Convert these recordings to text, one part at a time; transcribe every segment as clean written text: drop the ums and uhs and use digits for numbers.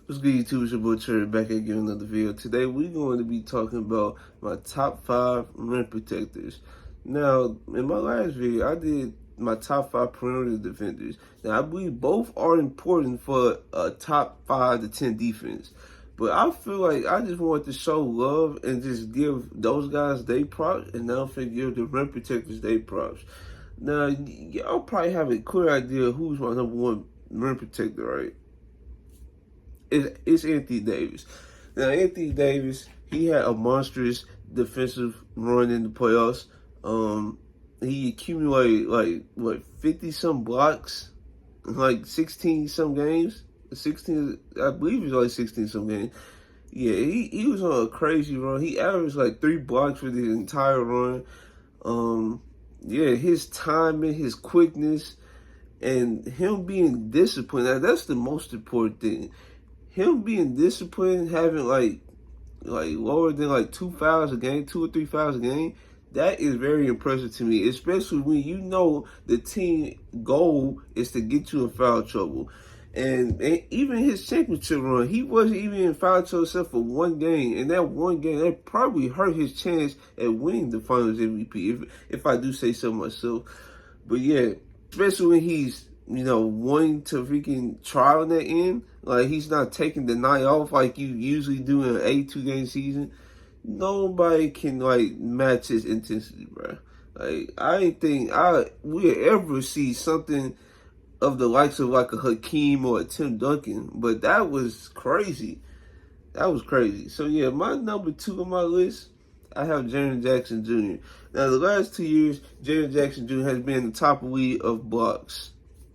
What's good, YouTube? It's your boy Cherry back again with another video. Today we're going to be talking about my top 5 rim protectors. Now, in my last video, I did my top 5 perimeter defenders. Now, I believe both are important for a top 5 to 10 defense. But I feel like I just want to show love and just give those guys their props, and now I'm finna give the rim protectors their props. Now, y'all probably have a clear idea of who's my number 1 rim protector, right? It's Anthony Davis. Now, Anthony Davis, he had a monstrous defensive run in the playoffs. He accumulated like 50-some blocks, like 16-some games. 16, I believe it was like 16-some games. Yeah, he was on a crazy run. He averaged like 3 blocks for the entire run. Yeah, his timing, his quickness, and him being disciplined. Now, that's the most important thing. Him being disciplined, having like lower than like 2 fouls a game, 2 or 3 fouls a game, that is very impressive to me, especially when you know the team goal is to get you in foul trouble. And even his championship run, he wasn't even in foul trouble except for one game. And that one game, that probably hurt his chance at winning the Finals MVP, if I do say so myself. But yeah, especially when he's, wanting to freaking try on that end. Like, he's not taking the night off like you usually do in an 82-game season. Nobody can, match his intensity, bro. Like, I ain't think we'll ever see something of the likes of, like, a Hakeem or a Tim Duncan. But that was crazy. That was crazy. So, yeah, my number 2 on my list, I have Jaren Jackson Jr. Now, the last 2 years, Jaren Jackson Jr. has been the top lead of blocks.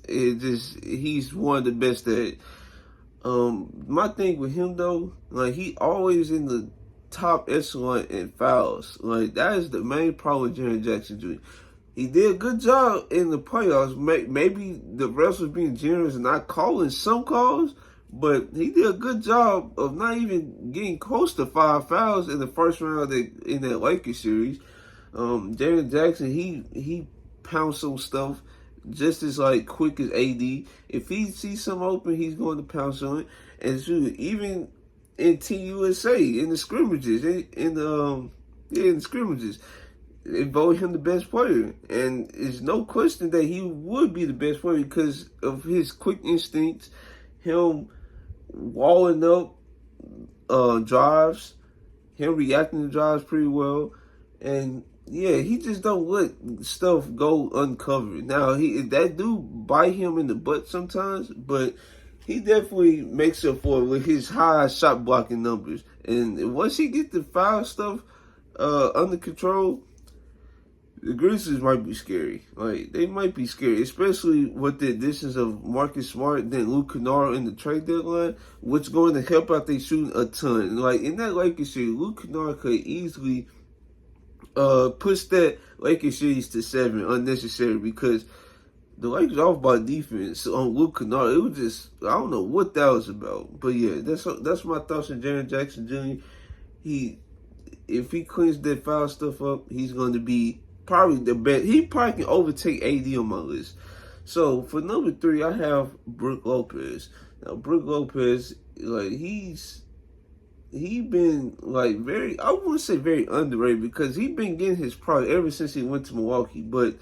He's one of the best at it. My thing with him though, like, he always in the top echelon in fouls. Like, that is the main problem with Jaren Jackson Jr. He did a good job in the playoffs. Maybe the refs was being generous and not calling some calls, but he did a good job of not even getting close to 5 fouls in the first round in that Lakers series. Jaren Jackson, he pounced some stuff just as quick as AD. If he sees something open, he's going to pounce on it. And shoot, even in Team USA, in the scrimmages, in the scrimmages, they voted him the best player. And there's no question that he would be the best player because of his quick instincts, him walling up drives, him reacting to drives pretty well, and yeah, he just don't let stuff go uncovered. Now, that do bite him in the butt sometimes, but he definitely makes up for it with his high shot blocking numbers. And once he gets the foul stuff under control, the Grizzlies might be scary. Like, they might be scary, especially with the additions of Marcus Smart, then Luke Kennard in the trade deadline, which is going to help out their shooting a ton. Like, in that Lakers series, Luke Kennard could easily push that Lakers series to 7 unnecessary because the Lakers off by defense on Luke Kennard. It was just, I don't know what that was about. But yeah, that's my thoughts on Jaren Jackson Jr. If he cleans that foul stuff up, he's going to be probably the best. He probably can overtake AD on my list. So for number 3, I have Brook Lopez. Now, Brook Lopez, he been very, I wouldn't say very underrated because he been getting his product ever since he went to Milwaukee. But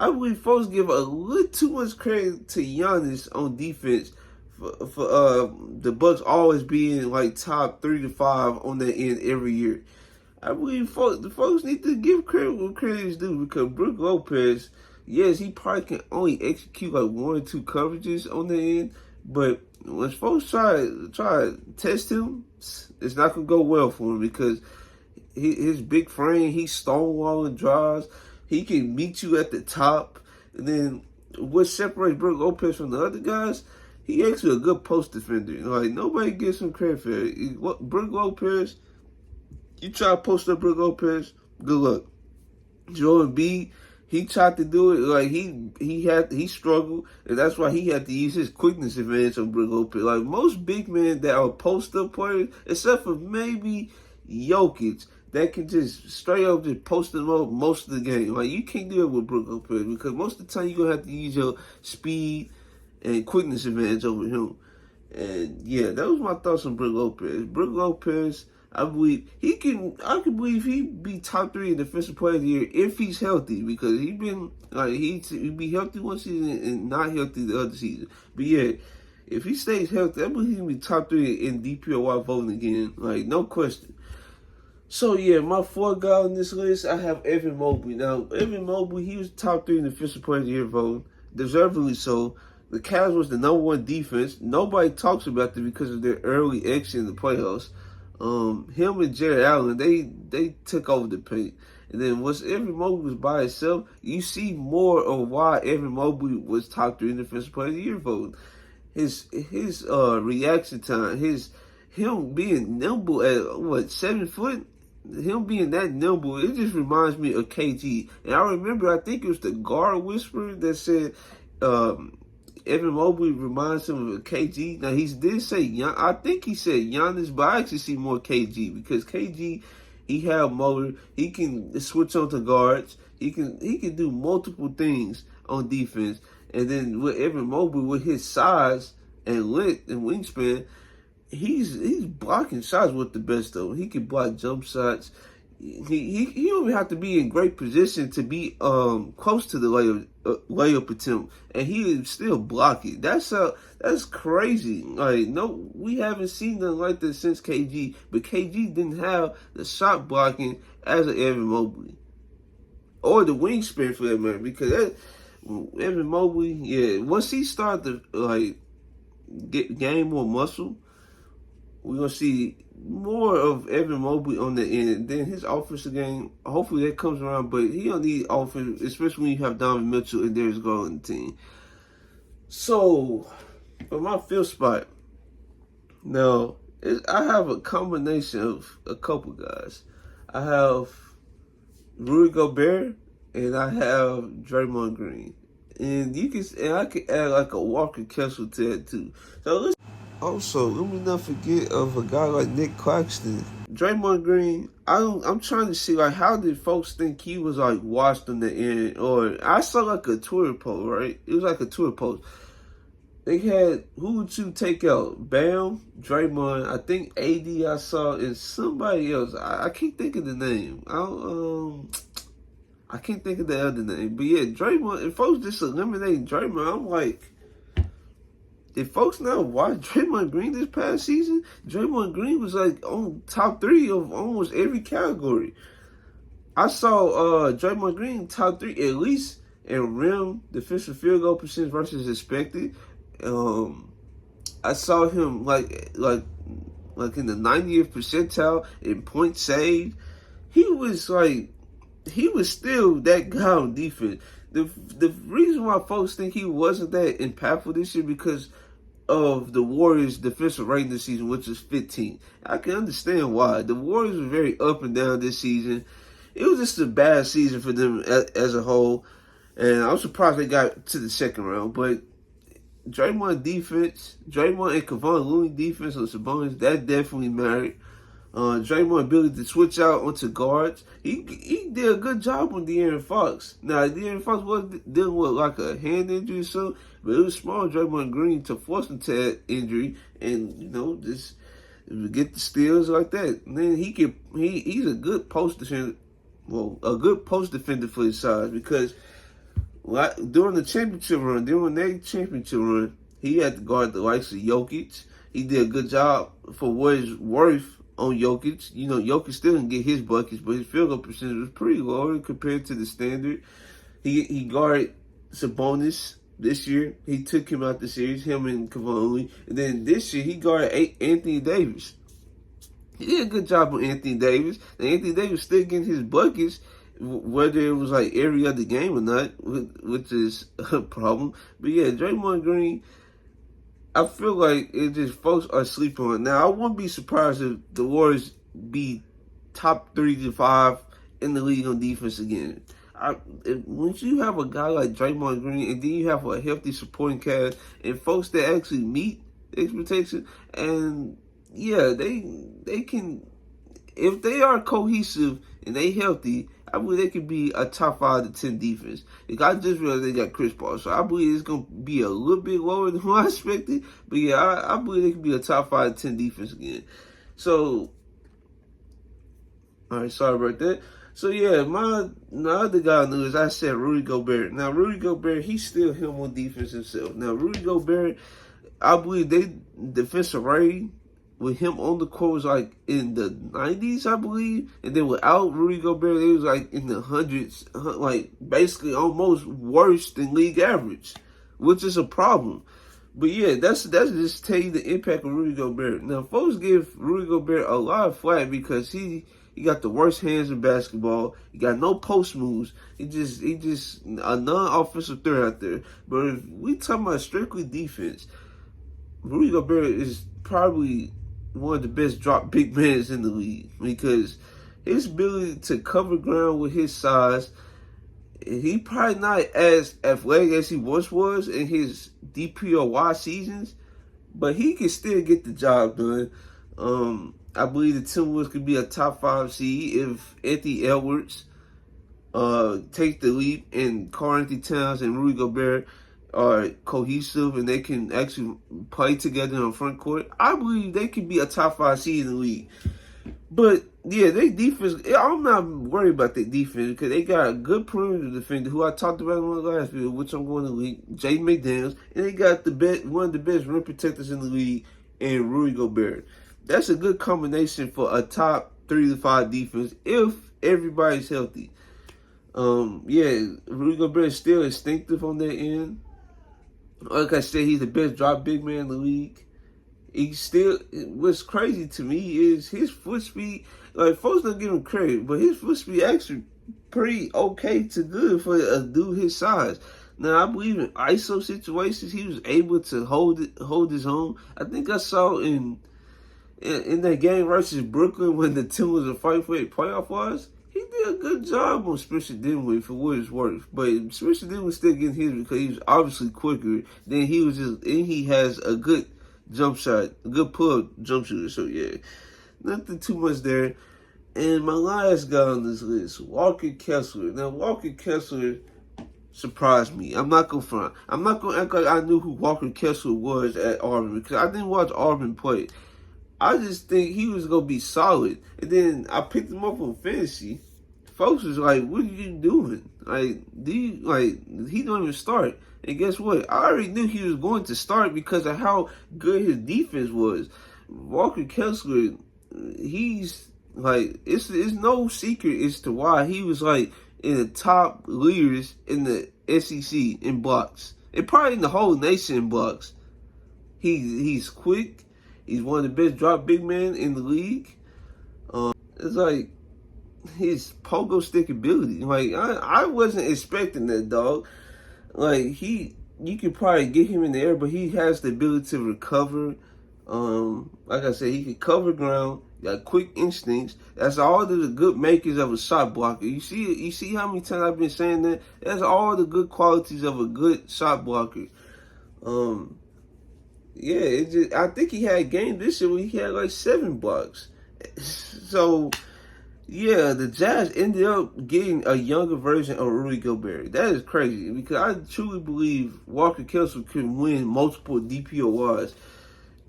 I believe folks give a little too much credit to Giannis on defense for the Bucks always being top 3 to 5 on that end every year. I believe the folks need to give credit where credit is due because Brook Lopez, yes, he probably can only execute 1 or 2 coverages on the end, but when folks try to test him, it's not gonna go well for him because his big frame, he's stonewalling drives. He can meet you at the top, and then what separates Brook Lopez from the other guys, he actually a good post defender. Nobody gives him credit for it. Brook Lopez, you try to post up Brook Lopez, good luck. Joel Embiid, he tried to do it. He struggled, and that's why he had to use his quickness advantage on Brook Lopez. Most big men that are post-up players, except for maybe Jokic, that can just straight up just post them up most of the game. You can't do it with Brook Lopez because most of the time you're going to have to use your speed and quickness advantage over him. And yeah, that was my thoughts on Brook Lopez. Brook Lopez, I can believe he'd be top 3 in defensive player of the year if he's healthy, because he'd been like he'd be healthy one season and not healthy the other season. But yeah, if he stays healthy, I believe he'd be top 3 in DPOY voting again, like no question. So yeah, my 4th guy on this list, I have Evan Mobley. Now, Evan Mobley, he was top 3 in the defensive player of the year voting, deservedly so. The Cavs was the #1 defense. Nobody talks about them because of their early exit in the playoffs. Him and Jared Allen, they took over the paint. And then once Evan Mobley was by himself, you see more of why Evan Mobley was top 3 in the defensive player of the year voting. His reaction time, him being nimble at 7 foot. Him being that nimble, it just reminds me of KG. And I remember, I think it was the guard whisperer that said Evan Mobley reminds him of KG. Now, he did say, I think he said Giannis, but I actually see more KG, because KG, he have motor. He can switch on to guards. He can do multiple things on defense. And then with Evan Mobley, with his size and length and wingspan, he's blocking shots with the best though. He can block jump shots. He don't even have to be in great position to be close to the layup attempt, and he still block it. That's crazy. Like, no, we haven't seen nothing like this since KG. But KG didn't have the shot blocking as an Evan Mobley, or the wingspan for that matter. Because Evan Mobley, yeah, once he started to gain more muscle, we're going to see more of Evan Mobley on the end. Then his offensive game, hopefully that comes around. But he don't need offense, especially when you have Donovan Mitchell and Darius Garland on the team. So, for my 5th spot, now, I have a combination of a couple guys. I have Rudy Gobert, and I have Draymond Green. And I can add like a Walker Kessler to that too. So also, let me not forget of a guy like Nick Claxton. Draymond Green, I'm trying to see, like, how did folks think he was, like, washed on the end? Or, I saw, like, a Twitter post, right? It was like a Twitter post. They had, who would you take out? Bam, Draymond, I think AD I saw, and somebody else. I can't think of the name. I can't think of the other name. But, yeah, Draymond, if folks just eliminating Draymond, I'm like, if folks now watch Draymond Green this past season, Draymond Green was like on top 3 of almost every category. I saw Draymond Green top 3 at least in rim, defensive field goal percentage versus expected. I saw him like in the 90th percentile in points saved. He was still that guy on defense. The reason why folks think he wasn't that impactful this year because of the Warriors' defensive rating this season, which is 15. I can understand why. The Warriors were very up and down this season. It was just a bad season for them as a whole, and I'm surprised they got to the 2nd round. But Draymond defense, Draymond and Kevon Looney defense on Sabonis, that definitely mattered. Draymond's ability to switch out onto guards. He did a good job on De'Aaron Fox. Now, De'Aaron Fox was dealing with like a hand injury or so, but it was smart of Draymond Green to force him to that injury and, just get the steals like that. And then he's a good post defender. Well, a good post defender for his size, because during their championship run, he had to guard the likes of Jokic. He did a good job for what it's worth on Jokic. Jokic still didn't get his buckets, but his field goal percentage was pretty low compared to the standard. He guarded Sabonis this year. He took him out the series, him and Kevon Looney. And then this year, he guarded Anthony Davis. He did a good job on Anthony Davis. And Anthony Davis still getting his buckets, whether it was like every other game or not, which is a problem. But yeah, Draymond Green, I feel like it just folks are sleeping on it. Now, I wouldn't be surprised if the Warriors be top 3 to 5 in the league on defense again. Once you have a guy like Draymond Green, and then you have a healthy supporting cast and folks that actually meet expectations, and yeah, they can. if they are cohesive and they healthy, I believe they could be a top 5 to 10 defense. Like, I just realized they got Chris Paul, so I believe it's gonna be a little bit lower than what I expected. But yeah, I believe they could be a top 5 to 10 defense again. So, all right, sorry about that. So yeah, the other guy I knew is I said Rudy Gobert. Now Rudy Gobert, he's still him on defense himself. Now Rudy Gobert, I believe they defensive rating with him on the court was like in the 90s, I believe, and then without Rudy Gobert, they was like in the hundreds, like basically almost worse than league average, which is a problem. But yeah, that's just tell you the impact of Rudy Gobert. Now, folks give Rudy Gobert a lot of flack because he got the worst hands in basketball. He got no post moves. He just a non-offensive threat out there. But if we talking about strictly defense, Rudy Gobert is probably one of the best drop big men in the league because his ability to cover ground with his size. He probably not as athletic as he once was in his DPOY seasons, but he can still get the job done. I believe the Timberwolves could be a top 5 seed if Anthony Edwards takes the leap and Karl-Anthony Towns and Rudy Gobert are cohesive and they can actually play together on front court. I believe they could be a top 5 seed in the league. But yeah, their defense, I'm not worried about their defense because they got a good perimeter defender who I talked about in the last video, which I'm going to link, Jay McDaniels, and they got one of the best rim protectors in the league in Rudy Gobert. That's a good combination for a top 3 to 5 defense if everybody's healthy. Yeah, Rudy Gobert is still instinctive on that end. Like I said, he's the best drop big man in the league. He still, what's crazy to me is his foot speed. Like, folks don't give him credit, but his foot speed actually pretty okay to good for a dude his size. Now, I believe in ISO situations, he was able to hold his own. I think I saw in that game versus Brooklyn when the team was a fight for it playoff-wise, he did a good job on Spencer Dinwiddie for what it's worth. But Spencer Dinwiddie was still getting his because he was obviously quicker. Then he has a good jump shot, a good pull-up jump shooter. So yeah, nothing too much there. And my last guy on this list, Walker Kessler. Now, Walker Kessler surprised me. I'm not gonna front. I'm not gonna act like I knew who Walker Kessler was at Auburn because I didn't watch Auburn play. I just think he was gonna be solid. And then I picked him up on fantasy. Folks was like, "What are you doing? Like, he don't even start." And guess what? I already knew he was going to start because of how good his defense was. Walker Kessler, he's like, it's no secret as to why he was like in the top leaders in the SEC in blocks, and probably in the whole nation in blocks. He's quick. He's one of the best drop big men in the league. It's like his pogo stick ability. Like, I wasn't expecting that, dog. Like, you could probably get him in the air, but he has the ability to recover. Like I said, he can cover ground, got quick instincts. That's all the good makers of a shot blocker. You see how many times I've been saying that? That's all the good qualities of a good shot blocker. Yeah, I think he had a game this year where he had like 7 blocks. So, yeah, the Jazz ended up getting a younger version of Rudy Gobert. That is crazy because I truly believe Walker Kessler could win multiple DPOYs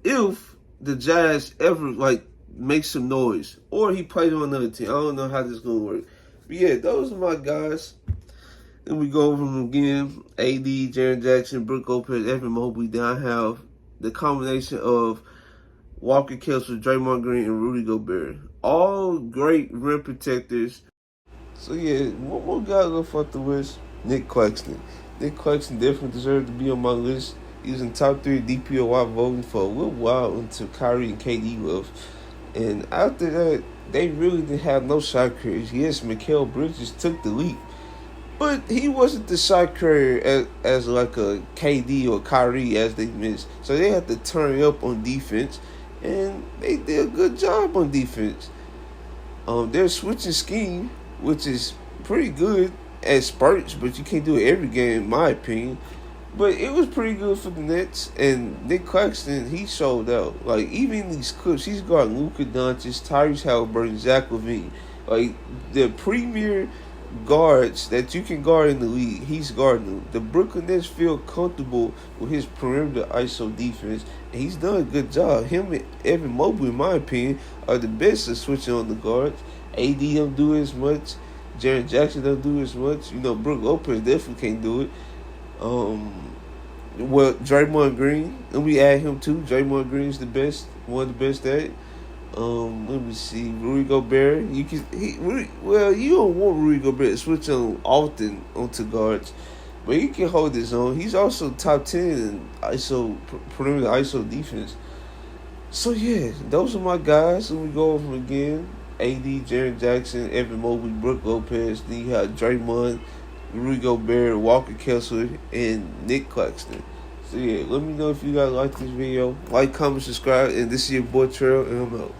if the Jazz ever like make some noise or he plays on another team. I don't know how this is gonna work. But yeah, those are my guys. Then we go over them again. AD, Jaren Jackson, Brook Lopez, Evan Mobley. Then I have the combination of Walker Kessler, Draymond Green, and Rudy Gobert. All great rim protectors. So yeah, one more guy left off the list, Nick Claxton. Nick Claxton definitely deserved to be on my list. He was in top 3 DPOY voting for a little while until Kyrie and KD left. And after that, they really didn't have no shot creators. Yes, Mikal Bridges took the leap. But he wasn't the shot carrier as like a KD or Kyrie as they missed. So they had to turn up on defense. And they did a good job on defense. They're switching scheme, which is pretty good at spurts, but you can't do it every game, in my opinion. But it was pretty good for the Nets. And Nick Claxton, he showed out. Like, even in these clips, he's got Luka Doncic, Tyrese Halliburton, Zach LaVine. Like, the premier guards that you can guard in the league, he's guarding them. The Brooklyn Nets feel comfortable with his perimeter ISO defense, and he's done a good job. Him and Evan Mobley, in my opinion, are the best at switching on the guards. AD don't do as much. Jaren Jackson don't do as much. You know, Brook Lopez definitely can't do it. Well, Draymond Green, and we add him too. Draymond Green's the best, one of the best at it. Let me see, Rudy Gobert. You don't want Rudy Gobert to switch on often onto guards, but he can hold his own. He's also top 10 in ISO perimeter ISO defense. So yeah, those are my guys. Let me go over them again. AD, Jaren Jackson, Evan Mobley, Brook Lopez. Then you have Draymond, Rudy Gobert, Walker Kessler, and Nick Claxton. So yeah, let me know if you guys like this video. Like, comment, subscribe, and this is your boy Trail, and I'm out.